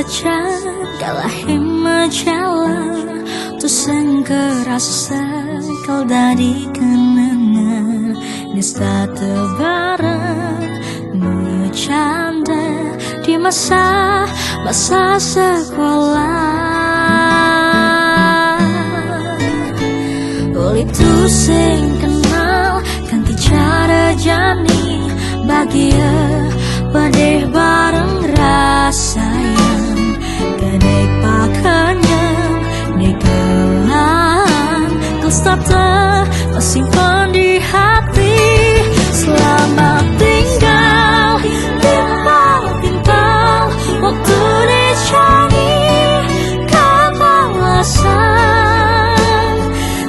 wajan kalah majalah tu sengkerasa kau dari kenangan nesta tebaran bercanda di masa sekolah. Oleh tu sing kenal ganti cara jani bahagia pedih bareng rasa yang kedek pakanya negelan kestata simpan di hati. Selamat tinggal timpal waktu dicari kebalasan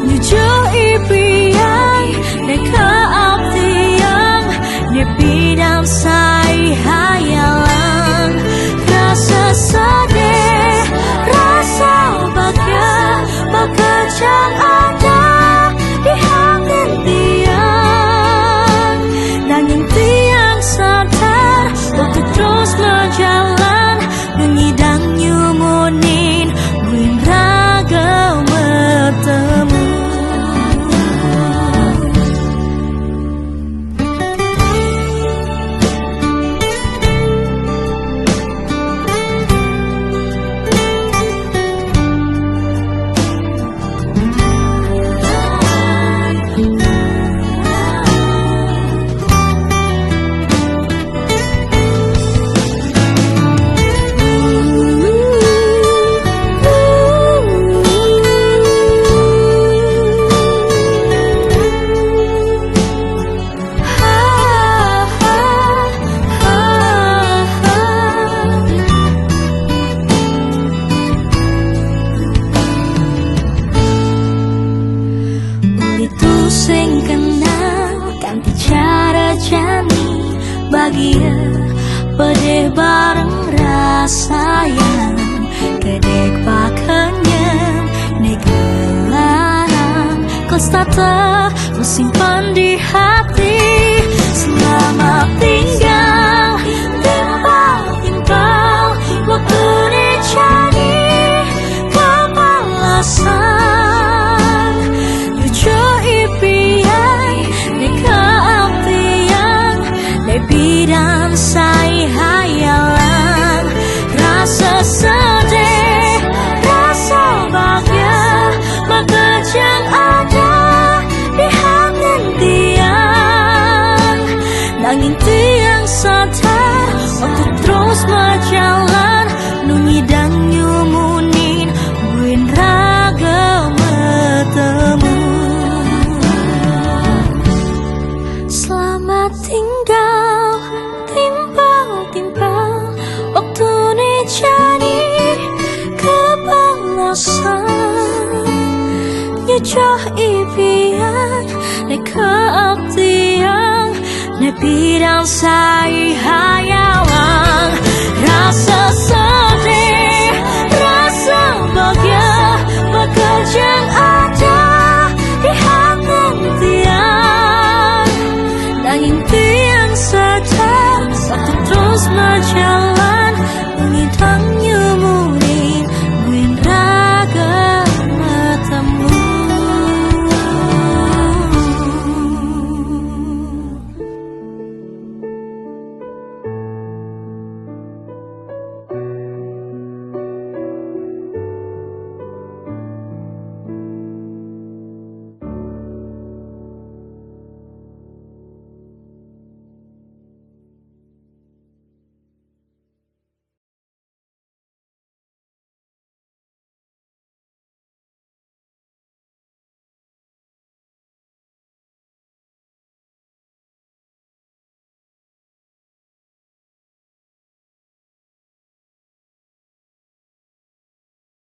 nyujuh ipiai neka abdi yang nepidam say hayalan rasa sedih rasa bahagia bakal ada di hati tiang nanging tiang sadar waktu terus berjalan menyidang nyumunin buin raga bertemu. Sing kenal ganti cara jani bahagia pedih bareng rasa yang kedek pakanya negelaran kestata simpan di hati. Selamat tinggal timpal waktu dicari kebalasan nyujuh ipiai neka abdi yang nepidam say hayalan rasa sedih rasa bahagia bakal ada di hati tiang nanging tiang sadar waktu terus berjalan nunyidang nyumunin buin raga bertemu. Selamat tinggal timpal waktu ini jadi kebalasan nyujuh impian neka abdi yang nepidam say hayalan rasa